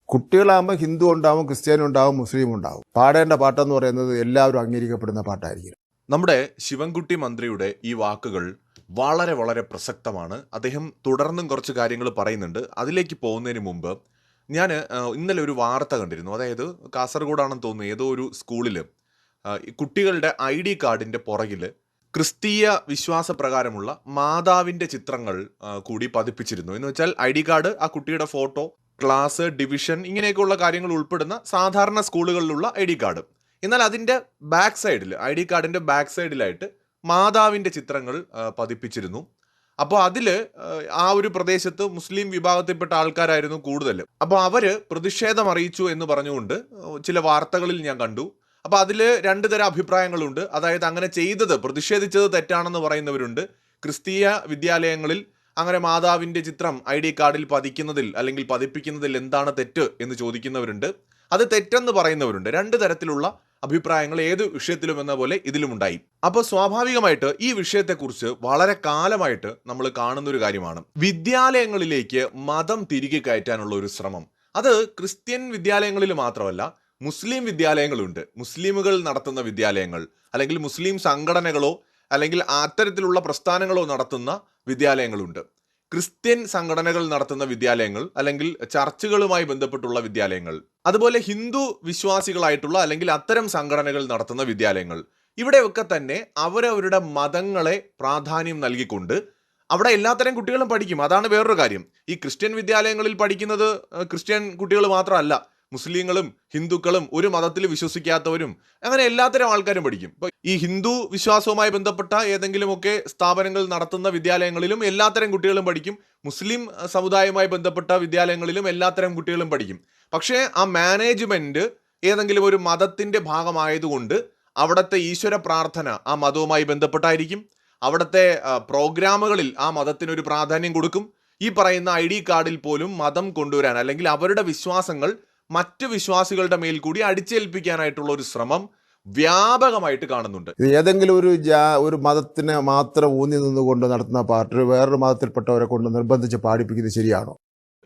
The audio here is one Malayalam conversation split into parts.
കുട്ടികളാകുമ്പോൾ ഹിന്ദു ഉണ്ടാവും, ക്രിസ്ത്യാനി ഉണ്ടാവും, മുസ്ലിം ഉണ്ടാവും. പാടേണ്ട പാട്ടെന്ന് പറയുന്നത് എല്ലാവരും അംഗീകരിക്കപ്പെടുന്ന പാട്ടായിരിക്കും. നമ്മുടെ ശിവൻകുട്ടി മന്ത്രിയുടെ ഈ വാക്കുകൾ വളരെ വളരെ പ്രസക്തമാണ്. അദ്ദേഹം തുടർന്നും കുറച്ച് കാര്യങ്ങൾ പറയുന്നുണ്ട്. അതിലേക്ക് പോകുന്നതിന് മുമ്പ് ഞാൻ ഇന്നലെ ഒരു വാർത്ത കണ്ടിരുന്നു. അതായത് കാസർഗോഡാണെന്ന് തോന്നുന്നു, ഏതോ ഒരു സ്കൂളിൽ കുട്ടികളുടെ ID കാർഡിൻ്റെ പുറകിൽ ക്രിസ്തീയ വിശ്വാസപ്രകാരമുള്ള മാതാവിൻ്റെ ചിത്രങ്ങൾ കൂടി പതിപ്പിച്ചിരുന്നു. എന്ന് വെച്ചാൽ ID കാർഡ്, ആ കുട്ടിയുടെ ഫോട്ടോ, ക്ലാസ്, ഡിവിഷൻ, ഇങ്ങനെയൊക്കെയുള്ള കാര്യങ്ങൾ ഉൾപ്പെടുന്ന സാധാരണ സ്കൂളുകളിലുള്ള ID കാർഡ്. എന്നാൽ അതിൻ്റെ ബാക്ക് സൈഡിൽ, ID കാർഡിൻ്റെ ബാക്ക് സൈഡിലായിട്ട് മാതാവിൻ്റെ ചിത്രങ്ങൾ പതിപ്പിച്ചിരുന്നു. അപ്പോൾ അതിൽ ആ ഒരു പ്രദേശത്ത് മുസ്ലിം വിഭാഗത്തിൽപ്പെട്ട ആൾക്കാരായിരുന്നു കൂടുതൽ. അപ്പോൾ അവർ പ്രതിഷേധം അറിയിച്ചു എന്ന് പറഞ്ഞുകൊണ്ട് ചില വാർത്തകളിൽ ഞാൻ കണ്ടു. അപ്പോൾ അതിൽ രണ്ട് തരം അഭിപ്രായങ്ങളുണ്ട്. അതായത് അങ്ങനെ ചെയ്തത്, പ്രതിഷേധിച്ചത് തെറ്റാണെന്ന് പറയുന്നവരുണ്ട്. ക്രിസ്തീയ വിദ്യാലയങ്ങളിൽ അങ്ങനെ മാതാവിൻ്റെ ചിത്രം ID കാർഡിൽ പതിക്കുന്നതിൽ അല്ലെങ്കിൽ പതിപ്പിക്കുന്നതിൽ എന്താണ് തെറ്റ് എന്ന് ചോദിക്കുന്നവരുണ്ട്. അത് തെറ്റെന്ന് പറയുന്നവരുണ്ട്. രണ്ട് തരത്തിലുള്ള അഭിപ്രായങ്ങൾ ഏത് വിഷയത്തിലും എന്ന പോലെ ഇതിലുമുണ്ടായി. അപ്പോൾ സ്വാഭാവികമായിട്ട് ഈ വിഷയത്തെക്കുറിച്ച് വളരെ കാലമായിട്ട് നമ്മൾ കാണുന്നൊരു കാര്യമാണ് വിദ്യാലയങ്ങളിലേക്ക് മതം തിരികെ കയറ്റാനുള്ള ഒരു ശ്രമം. അത് ക്രിസ്ത്യൻ വിദ്യാലയങ്ങളിൽ മാത്രമല്ല, മുസ്ലിം വിദ്യാലയങ്ങളുണ്ട്. മുസ്ലിമുകൾ നടത്തുന്ന വിദ്യാലയങ്ങൾ, അല്ലെങ്കിൽ മുസ്ലിം സംഘടനകളോ അല്ലെങ്കിൽ അത്തരത്തിലുള്ള പ്രസ്ഥാനങ്ങളോ നടത്തുന്ന വിദ്യാലയങ്ങളുണ്ട്. ക്രിസ്ത്യൻ സംഘടനകൾ നടത്തുന്ന വിദ്യാലയങ്ങൾ, അല്ലെങ്കിൽ ചർച്ചുകളുമായി ബന്ധപ്പെട്ടുള്ള വിദ്യാലയങ്ങൾ, അതുപോലെ ഹിന്ദു വിശ്വാസികളായിട്ടുള്ള അല്ലെങ്കിൽ അത്തരം സംഘടനകൾ നടത്തുന്ന വിദ്യാലയങ്ങൾ, ഇവിടെയൊക്കെ തന്നെ അവരവരുടെ മതങ്ങളെ പ്രാധാന്യം നൽകിക്കൊണ്ട് അവിടെ എല്ലാത്തരം കുട്ടികളും പഠിക്കും. അതാണ് വേറൊരു കാര്യം. ഈ ക്രിസ്ത്യൻ വിദ്യാലയങ്ങളിൽ പഠിക്കുന്നത് ക്രിസ്ത്യൻ കുട്ടികൾ മാത്രമല്ല, മുസ്ലിങ്ങളും ഹിന്ദുക്കളും ഒരു മതത്തിൽ വിശ്വസിക്കാത്തവരും അങ്ങനെ എല്ലാത്തരം ആൾക്കാരും പഠിക്കും. ഇപ്പോൾ ഈ ഹിന്ദു വിശ്വാസവുമായി ബന്ധപ്പെട്ട ഏതെങ്കിലുമൊക്കെ സ്ഥാപനങ്ങൾ നടത്തുന്ന വിദ്യാലയങ്ങളിലും എല്ലാത്തരം കുട്ടികളും പഠിക്കും. മുസ്ലിം സമുദായവുമായി ബന്ധപ്പെട്ട വിദ്യാലയങ്ങളിലും എല്ലാത്തരം കുട്ടികളും പഠിക്കും. പക്ഷേ ആ മാനേജ്മെൻറ്റ് ഏതെങ്കിലും ഒരു മതത്തിൻ്റെ ഭാഗമായതുകൊണ്ട് അവിടുത്തെ ഈശ്വര പ്രാർത്ഥന ആ മതവുമായി ബന്ധപ്പെട്ടായിരിക്കും. അവിടുത്തെ പ്രോഗ്രാമുകളിൽ ആ മതത്തിനൊരു പ്രാധാന്യം കൊടുക്കും. ഈ പറയുന്ന ID കാർഡിൽ പോലും മതം കൊണ്ടുവരാൻ, അല്ലെങ്കിൽ അവരുടെ വിശ്വാസങ്ങൾ മറ്റ് വിശ്വാസികളുടെ മേൽ കൂടി അടിച്ചേൽപ്പിക്കാനായിട്ടുള്ള ഒരു ശ്രമം വ്യാപകമായിട്ട് കാണുന്നുണ്ട്. ഏതെങ്കിലും ഒരു മതത്തിനെ മാത്രം ഊന്നി നിന്നുകൊണ്ട് നടത്തുന്ന പാട്ട് വേറൊരു മതത്തിൽപ്പെട്ടവരെ കൊണ്ട് നിർബന്ധിച്ച് പാടിപ്പിക്കുന്നത് ശരിയാണോ?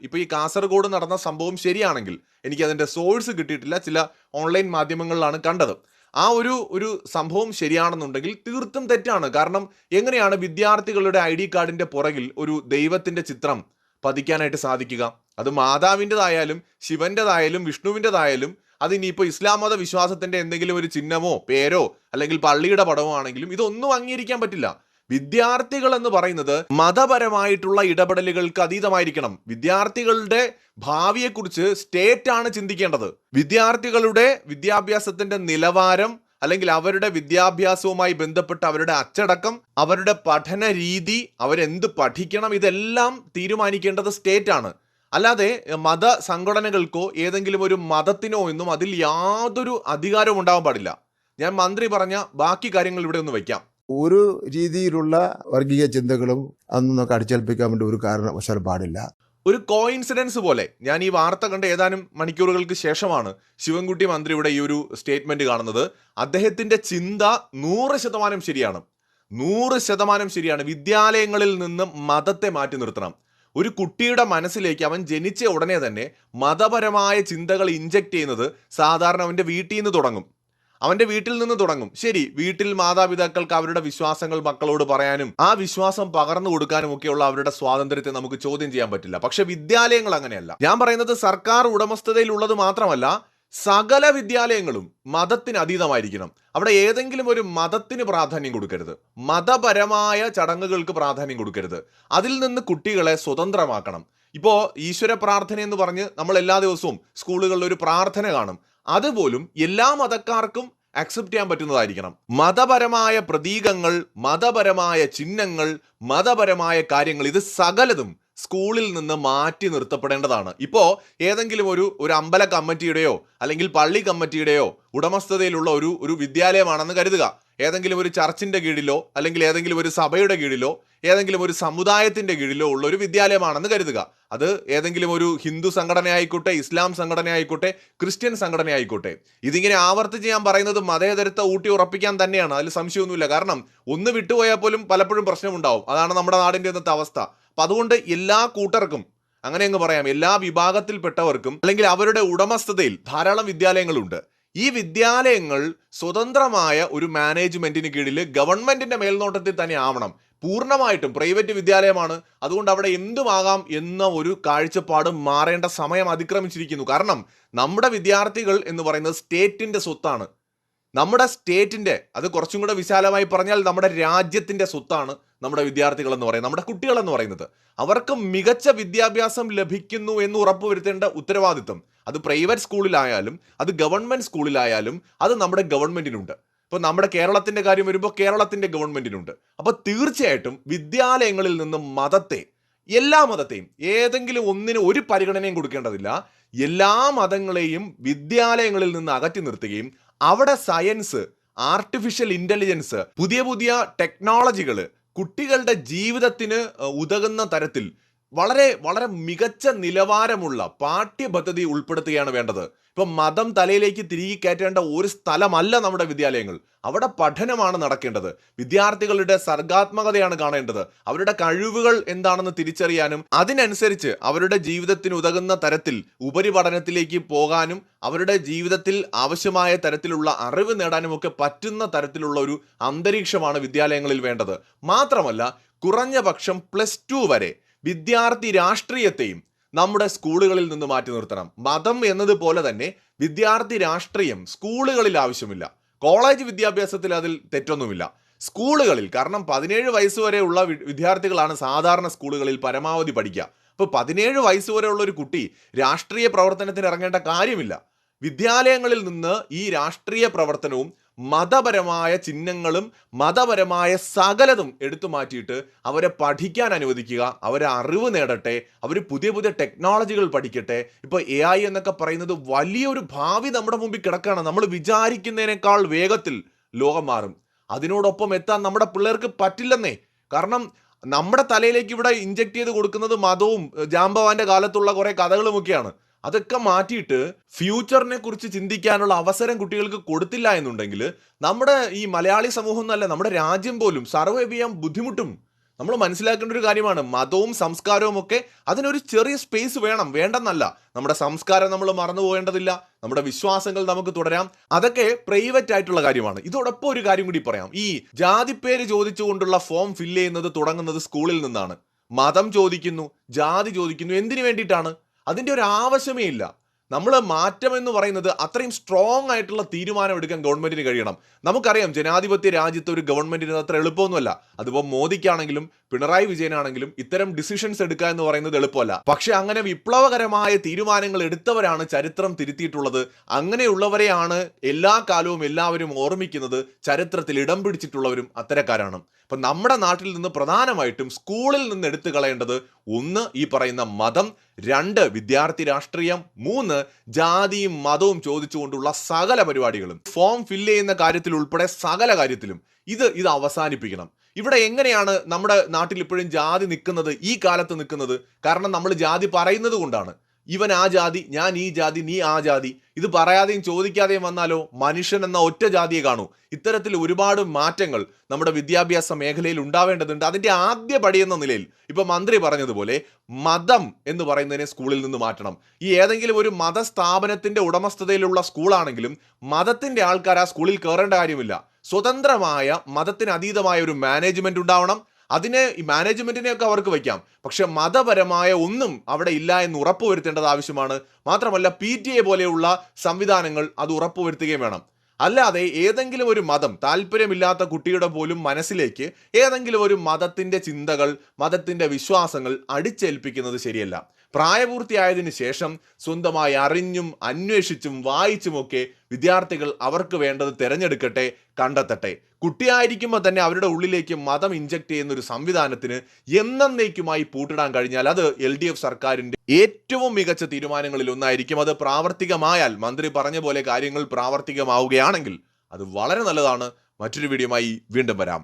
ഇപ്പോൾ ഈ കാസർഗോഡ് നടന്ന സംഭവം ശരിയാണെങ്കിൽ, എനിക്കതിൻ്റെ സോഴ്സ് കിട്ടിയിട്ടില്ല, ചില ഓൺലൈൻ മാധ്യമങ്ങളിലാണ് കണ്ടത്. ആ ഒരു സംഭവം ശരിയാണെന്നുണ്ടെങ്കിൽ തീർത്തും തെറ്റാണ്. കാരണം എങ്ങനെയാണ് വിദ്യാർത്ഥികളുടെ ID കാർഡിൻ്റെ പുറകിൽ ഒരു ദൈവത്തിൻ്റെ ചിത്രം പതിക്കാനായിട്ട് സാധിക്കുക? അത് മാതാവിൻ്റെതായാലും ശിവൻ്റെതായാലും വിഷ്ണുവിൻ്റെതായാലും അതിനിപ്പോൾ ഇസ്ലാം മത വിശ്വാസത്തിൻ്റെ എന്തെങ്കിലും ഒരു ചിഹ്നമോ പേരോ അല്ലെങ്കിൽ പള്ളിയുടെ പടമോ ആണെങ്കിലും ഇതൊന്നും അംഗീകരിക്കാൻ പറ്റില്ല. വിദ്യാർത്ഥികൾ എന്ന് പറയുന്നത് മതപരമായിട്ടുള്ള ഇടപെടലുകൾക്ക് അതീതമായിരിക്കണം. വിദ്യാർത്ഥികളുടെ ഭാവിയെക്കുറിച്ച് സ്റ്റേറ്റ് ആണ് ചിന്തിക്കേണ്ടത്. വിദ്യാർത്ഥികളുടെ വിദ്യാഭ്യാസത്തിന്റെ നിലവാരം, അല്ലെങ്കിൽ അവരുടെ വിദ്യാഭ്യാസവുമായി ബന്ധപ്പെട്ട അവരുടെ അച്ചടക്കം, അവരുടെ പഠന രീതി, അവരെന്ത് പഠിക്കണം, ഇതെല്ലാം തീരുമാനിക്കേണ്ടത് സ്റ്റേറ്റ് ആണ്. അല്ലാതെ മത സംഘടനകൾക്കോ ഏതെങ്കിലും ഒരു മതത്തിനോ ഒന്നും അതിൽ യാതൊരു അധികാരവും ഉണ്ടാവാൻ പാടില്ല. ഞാൻ മന്ത്രി പറഞ്ഞ ബാക്കി കാര്യങ്ങൾ ഇവിടെ ഒന്ന് വയ്ക്കാം. ഒരു രീതിയിലുള്ള വർഗീയ ചിന്തകളും അന്നൊക്കെ അടിച്ചേൽപ്പിക്കാൻ വേണ്ടി ഒരു കാരണവശാലും പാടില്ല. ഒരു കോയിൻസിഡൻസ് പോലെ ഞാൻ ഈ വാർത്ത കണ്ട ഏതാനും മണിക്കൂറുകൾക്ക് ശേഷമാണ് ശിവൻകുട്ടി മന്ത്രിയുടെ ഈ ഒരു സ്റ്റേറ്റ്മെന്റ് കാണുന്നത്. അദ്ദേഹത്തിന്റെ ചിന്ത 100% ശരിയാണ്. 100% ശരിയാണ്. വിദ്യാലയങ്ങളിൽ നിന്ന് മതത്തെ മാറ്റി നിർത്തണം. ഒരു കുട്ടിയുടെ മനസ്സിലേക്ക് അവൻ ജനിച്ച ഉടനെ തന്നെ മതപരമായ ചിന്തകൾ ഇൻജക്റ്റ് ചെയ്യുന്നത് സാധാരണ അവൻ്റെ വീട്ടിൽ നിന്ന് തുടങ്ങും. അവൻ്റെ വീട്ടിൽ നിന്ന് തുടങ്ങും. ശരി, വീട്ടിൽ മാതാപിതാക്കൾക്ക് അവരുടെ വിശ്വാസങ്ങൾ മക്കളോട് പറയാനും ആ വിശ്വാസം പകർന്നു കൊടുക്കാനും ഒക്കെയുള്ള അവരുടെ സ്വാതന്ത്ര്യത്തെ നമുക്ക് ചോദ്യം ചെയ്യാൻ പറ്റില്ല. പക്ഷെ വിദ്യാലയങ്ങൾ അങ്ങനെയല്ല. ഞാൻ പറയുന്നത് സർക്കാർ ഉടമസ്ഥതയിലുള്ളത് മാത്രമല്ല, സകല വിദ്യാലയങ്ങളും മതത്തിന് അതീതമായിരിക്കണം. അവിടെ ഏതെങ്കിലും ഒരു മതത്തിന് പ്രാധാന്യം കൊടുക്കരുത്. മതപരമായ ചടങ്ങുകൾക്ക് പ്രാധാന്യം കൊടുക്കരുത്. അതിൽ നിന്ന് കുട്ടികളെ സ്വതന്ത്രമാക്കണം. ഇപ്പോൾ ഈശ്വര പ്രാർത്ഥന എന്ന് പറഞ്ഞ് നമ്മൾ എല്ലാ ദിവസവും സ്കൂളുകളിൽ ഒരു പ്രാർത്ഥന കാണും. അതുപോലും എല്ലാ മതക്കാർക്കും അക്സെപ്റ്റ് ചെയ്യാൻ പറ്റുന്നതായിരിക്കണം. മതപരമായ പ്രതീകങ്ങൾ, മതപരമായ ചിഹ്നങ്ങൾ, മതപരമായ കാര്യങ്ങൾ, ഇത് സകലതും സ്കൂളിൽ നിന്ന് മാറ്റി നിർത്തപ്പെടേണ്ടതാണ്. ഇപ്പോൾ ഏതെങ്കിലും ഒരു അമ്പല കമ്മിറ്റിയുടെയോ അല്ലെങ്കിൽ പള്ളി കമ്മിറ്റിയുടെയോ ഉടമസ്ഥതയിലുള്ള ഒരു വിദ്യാലയമാണെന്ന് കരുതുക. ഏതെങ്കിലും ഒരു ചർച്ചിൻ്റെ കീഴിലോ അല്ലെങ്കിൽ ഏതെങ്കിലും ഒരു സഭയുടെ കീഴിലോ ഏതെങ്കിലും ഒരു സമുദായത്തിൻ്റെ കീഴിലോ ഉള്ള ഒരു വിദ്യാലയമാണെന്ന് കരുതുക. അത് ഏതെങ്കിലും ഒരു ഹിന്ദു സംഘടനയായിക്കോട്ടെ, ഇസ്ലാം സംഘടനയായിക്കോട്ടെ, ക്രിസ്ത്യൻ സംഘടനയായിക്കോട്ടെ. ഇതിങ്ങനെ ആവർത്തിച്ച് ഞാൻ പറയുന്നത് മതേതരത്തെ ഊട്ടി ഉറപ്പിക്കാൻ തന്നെയാണ്. അതിൽ സംശയമൊന്നുമില്ല. കാരണം ഒന്ന് വിട്ടുപോയാൽ പോലും പലപ്പോഴും പ്രശ്നമുണ്ടാവും. അതാണ് നമ്മുടെ നാടിൻ്റെ ഇന്നത്തെ അവസ്ഥ. അപ്പം അതുകൊണ്ട് എല്ലാ കൂട്ടർക്കും, അങ്ങനെ അങ്ങ് പറയാം, എല്ലാ വിഭാഗത്തിൽപ്പെട്ടവർക്കും അല്ലെങ്കിൽ അവരുടെ ഉടമസ്ഥതയിൽ ധാരാളം വിദ്യാലയങ്ങളുണ്ട്. ഈ വിദ്യാലയങ്ങൾ സ്വതന്ത്രമായ ഒരു മാനേജ്മെന്റിന് കീഴിൽ ഗവൺമെന്റിന്റെ മേൽനോട്ടത്തിൽ തന്നെ ആവണം. പൂർണ്ണമായിട്ടും പ്രൈവറ്റ് വിദ്യാലയമാണ്, അതുകൊണ്ട് അവിടെ എന്തുമാകാം എന്ന ഒരു കാഴ്ചപ്പാട് മാറേണ്ട സമയം അതിക്രമിച്ചിരിക്കുന്നു. കാരണം നമ്മുടെ വിദ്യാർത്ഥികൾ എന്ന് പറയുന്നത് സ്റ്റേറ്റിന്റെ സ്വത്താണ്. നമ്മുടെ സ്റ്റേറ്റിന്റെ, അത് കുറച്ചും കൂടെ വിശാലമായി പറഞ്ഞാൽ നമ്മുടെ രാജ്യത്തിന്റെ സ്വത്താണ് നമ്മുടെ വിദ്യാർത്ഥികൾ എന്ന് പറയുന്നത്, നമ്മുടെ കുട്ടികൾ എന്ന് പറയുന്നത്. അവർക്ക് മികച്ച വിദ്യാഭ്യാസം ലഭിക്കുന്നു എന്ന് ഉറപ്പുവരുത്തേണ്ട ഉത്തരവാദിത്വം അത് പ്രൈവറ്റ് സ്കൂളിലായാലും അത് ഗവൺമെന്റ് സ്കൂളിലായാലും അത് നമ്മുടെ ഗവൺമെന്റിനുണ്ട്. ഇപ്പൊ നമ്മുടെ കേരളത്തിന്റെ കാര്യം വരുമ്പോൾ കേരളത്തിന്റെ ഗവൺമെന്റിനുണ്ട്. അപ്പൊ തീർച്ചയായിട്ടും വിദ്യാലയങ്ങളിൽ നിന്നും എല്ലാ മതത്തെയും ഏതെങ്കിലും ഒന്നിന് ഒരു പരിഗണനയും കൊടുക്കേണ്ടതില്ല. എല്ലാ മതങ്ങളെയും വിദ്യാലയങ്ങളിൽ നിന്ന് അകറ്റി നിർത്തുകയും അവിടെ സയൻസ്, ആർട്ടിഫിഷ്യൽ ഇന്റലിജൻസ്, പുതിയ പുതിയ ടെക്നോളജികൾ കുട്ടികളുടെ ജീവിതത്തിന് ഉതകുന്ന തരത്തിൽ വളരെ വളരെ മികച്ച നിലവാരമുള്ള പാഠ്യപദ്ധതി ഉൾപ്പെടുത്തുകയാണ് വേണ്ടത്. ഇപ്പം മതം തലയിലേക്ക് തിരികെ കയറ്റേണ്ട ഒരു സ്ഥലമല്ല നമ്മുടെ വിദ്യാലയങ്ങൾ. അവിടെ പഠനമാണ് നടക്കേണ്ടത്. വിദ്യാർത്ഥികളുടെ സർഗാത്മകതയാണ് കാണേണ്ടത്. അവരുടെ കഴിവുകൾ എന്താണെന്ന് തിരിച്ചറിയാനും അതിനനുസരിച്ച് അവരുടെ ജീവിതത്തിന് ഉതകുന്ന തരത്തിൽ ഉപരിപഠനത്തിലേക്ക് പോകാനും അവരുടെ ജീവിതത്തിൽ ആവശ്യമായ തരത്തിലുള്ള അറിവ് നേടാനും ഒക്കെ പറ്റുന്ന തരത്തിലുള്ള ഒരു അന്തരീക്ഷമാണ് വിദ്യാലയങ്ങളിൽ വേണ്ടത്. മാത്രമല്ല, കുറഞ്ഞ പക്ഷം +2 വരെ വിദ്യാർത്ഥി രാഷ്ട്രീയത്തെയും നമ്മുടെ സ്കൂളുകളിൽ നിന്ന് മാറ്റി നിർത്തണം. മതം എന്നതുപോലെ തന്നെ വിദ്യാർത്ഥി രാഷ്ട്രീയം സ്കൂളുകളിൽ ആവശ്യമില്ല. കോളേജ് വിദ്യാഭ്യാസത്തിൽ അതിൽ തെറ്റൊന്നുമില്ല. സ്കൂളുകളിൽ, കാരണം 17 വയസ്സ് വരെയുള്ള വിദ്യാർത്ഥികളാണ് സാധാരണ സ്കൂളുകളിൽ പരമാവധി പഠിക്കുക. അപ്പോൾ 17 വയസ്സ് വരെയുള്ള ഒരു കുട്ടി രാഷ്ട്രീയ പ്രവർത്തനത്തിന് ഇറങ്ങേണ്ട കാര്യമില്ല. വിദ്യാലയങ്ങളിൽ നിന്ന് ഈ രാഷ്ട്രീയ പ്രവർത്തനവും മതപരമായ ചിഹ്നങ്ങളും മതപരമായ സകലതും എടുത്തു മാറ്റിയിട്ട് അവരെ പഠിക്കാൻ അനുവദിക്കുക. അവരെ അറിവ് നേടട്ടെ, അവർ പുതിയ പുതിയ ടെക്നോളജികൾ പഠിക്കട്ടെ. ഇപ്പോൾ AI എന്നൊക്കെ പറയുന്നത് വലിയൊരു ഭാവി നമ്മുടെ മുമ്പിൽ കിടക്കുകയാണ്. നമ്മൾ വിചാരിക്കുന്നതിനേക്കാൾ വേഗത്തിൽ ലോകം മാറും. അതിനോടൊപ്പം എത്താൻ നമ്മുടെ പിള്ളേർക്ക് പറ്റില്ലെന്നേ. കാരണം നമ്മുടെ തലയിലേക്ക് ഇവിടെ ഇഞ്ചക്ട് ചെയ്ത് കൊടുക്കുന്നത് മതവും ജാംബവാന്റെ കാലത്തുള്ള കുറെ കഥകളുമൊക്കെയാണ്. അതൊക്കെ മാറ്റിയിട്ട് ഫ്യൂച്ചറിനെ കുറിച്ച് ചിന്തിക്കാനുള്ള അവസരം കുട്ടികൾക്ക് കൊടുത്തില്ല എന്നുണ്ടെങ്കിൽ നമ്മുടെ ഈ മലയാളി സമൂഹം എന്നല്ല, നമ്മുടെ രാജ്യം പോലും സർവൈവ് ചെയ്യാൻ ബുദ്ധിമുട്ടും. നമ്മൾ മനസ്സിലാക്കേണ്ട ഒരു കാര്യമാണ്, മതവും സംസ്കാരവും ഒക്കെ അതിനൊരു ചെറിയ സ്പേസ് വേണം, വേണ്ടെന്നല്ല. നമ്മുടെ സംസ്കാരം നമ്മൾ മറന്നു പോകേണ്ടതില്ല, നമ്മുടെ വിശ്വാസങ്ങൾ നമുക്ക് തുടരാം. അതൊക്കെ പ്രൈവറ്റ് ആയിട്ടുള്ള കാര്യമാണ്. ഇതോടൊപ്പം ഒരു കാര്യം കൂടി പറയാം. ഈ ജാതിപ്പേര് ചോദിച്ചുകൊണ്ടുള്ള ഫോം ഫില്ല് ചെയ്യുന്നത് തുടങ്ങുന്നത് സ്കൂളിൽ നിന്നാണ്. മതം ചോദിക്കുന്നു, ജാതി ചോദിക്കുന്നു, എന്തിനു വേണ്ടിയിട്ടാണ്? അതിൻ്റെ ഒരു ആവശ്യമേ ഇല്ല. നമ്മൾ മാറ്റം എന്ന് പറയുന്നത് അത്രയും സ്ട്രോങ് ആയിട്ടുള്ള തീരുമാനം എടുക്കാൻ ഗവൺമെന്റിന് കഴിയണം. നമുക്കറിയാം, ജനാധിപത്യ രാജ്യത്ത് ഒരു ഗവൺമെന്റിന് അത്ര എളുപ്പമൊന്നുമല്ല. അതിപ്പോൾ മോദിക്കാണെങ്കിലും പിണറായി വിജയനാണെങ്കിലും ഇത്തരം ഡിസിഷൻസ് എടുക്കുക എന്ന് പറയുന്നത് എളുപ്പമല്ല. പക്ഷെ അങ്ങനെ വിപ്ലവകരമായ തീരുമാനങ്ങൾ എടുത്തവരാണ് ചരിത്രം തിരുത്തിയിട്ടുള്ളത്. അങ്ങനെയുള്ളവരെയാണ് എല്ലാ കാലവും എല്ലാവരും ഓർമ്മിക്കുന്നത്. ചരിത്രത്തിൽ ഇടം പിടിച്ചിട്ടുള്ളവരും അത്തരക്കാരാണ്. അപ്പം നമ്മുടെ നാട്ടിൽ നിന്ന് പ്രധാനമായിട്ടും സ്കൂളിൽ നിന്ന് എടുത്തു കളയേണ്ടത് 1 ഈ പറയുന്ന മതം, 2 വിദ്യാർത്ഥി രാഷ്ട്രീയം, 3 ജാതിയും മതവും ചോദിച്ചുകൊണ്ടുള്ള സകല പരിപാടികളും, ഫോം ഫില്ല് ചെയ്യുന്ന കാര്യത്തിൽ ഉൾപ്പെടെ സകല കാര്യത്തിലും ഇത് അവസാനിപ്പിക്കണം. ഇവിടെ എങ്ങനെയാണ് നമ്മുടെ നാട്ടിൽ ഇപ്പോഴും ജാതി നിൽക്കുന്നത്, ഈ കാലത്ത് നിൽക്കുന്നത്? കാരണം നമ്മൾ ജാതി പറയുന്നത് കൊണ്ടാണ്. ഇവൻ ആ ജാതി, ഞാൻ ഈ ജാതി, നീ ആ ജാതി. ഇത് പറയാതെയും ചോദിക്കാതെയും വന്നാലോ മനുഷ്യൻ എന്ന ഒറ്റ ജാതിയെ കാണൂ. ഇത്തരത്തിൽ ഒരുപാട് മാറ്റങ്ങൾ നമ്മുടെ വിദ്യാഭ്യാസ മേഖലയിൽ ഉണ്ടാവേണ്ടതുണ്ട്. അതിന്റെ ആദ്യ പടി എന്ന നിലയിൽ ഇപ്പൊ മന്ത്രി പറഞ്ഞതുപോലെ മതം എന്ന് പറയുന്നതിനെ സ്കൂളിൽ നിന്ന് മാറ്റണം. ഈ ഏതെങ്കിലും ഒരു മതസ്ഥാപനത്തിന്റെ ഉടമസ്ഥതയിലുള്ള സ്കൂളാണെങ്കിലും മതത്തിന്റെ ആൾക്കാർ ആ സ്കൂളിൽ കയറേണ്ട കാര്യമില്ല. സ്വതന്ത്രമായ മതത്തിന് അതീതമായ ഒരു മാനേജ്മെന്റ് ഉണ്ടാവണം. അതിനെ ഈ മാനേജ്മെന്റിനെയൊക്കെ അവർക്ക് വയ്ക്കാം, പക്ഷെ മതപരമായ ഒന്നും അവിടെ ഇല്ല എന്ന് ഉറപ്പുവരുത്തേണ്ടത് ആവശ്യമാണ്. മാത്രമല്ല PTA പോലെയുള്ള സംവിധാനങ്ങൾ അത് ഉറപ്പുവരുത്തുകയും വേണം. അല്ലാതെ ഏതെങ്കിലും ഒരു മതം താല്പര്യമില്ലാത്ത കുട്ടിയുടെ പോലും മനസ്സിലേക്ക് ഏതെങ്കിലും ഒരു മതത്തിന്റെ ചിന്തകൾ, മതത്തിന്റെ വിശ്വാസങ്ങൾ അടിച്ചേൽപ്പിക്കുന്നത് ശരിയല്ല. പ്രായപൂർത്തിയായതിനു ശേഷം സ്വന്തമായി അറിഞ്ഞും അന്വേഷിച്ചും വായിച്ചുമൊക്കെ വിദ്യാർത്ഥികൾ അവർക്ക് വേണ്ടത് തിരഞ്ഞെടുക്കട്ടെ, കണ്ടെത്തട്ടെ. കുട്ടിയായിരിക്കുമ്പോൾ തന്നെ അവരുടെ ഉള്ളിലേക്ക് മതം ഇഞ്ചക്ട് ചെയ്യുന്ന ഒരു സംവിധാനത്തിന് എന്നേക്കുമായി പൂട്ടിടാൻ കഴിഞ്ഞാൽ അത് LDF സർക്കാരിന്റെ ഏറ്റവും മികച്ച തീരുമാനങ്ങളിൽ ഒന്നായിരിക്കും. അത് പ്രാവർത്തികമായാൽ, മന്ത്രി പറഞ്ഞ പോലെ കാര്യങ്ങൾ പ്രാവർത്തികമാവുകയാണെങ്കിൽ അത് വളരെ നല്ലതാണ്. മറ്റൊരു വീഡിയോയുമായി വീണ്ടും വരാം.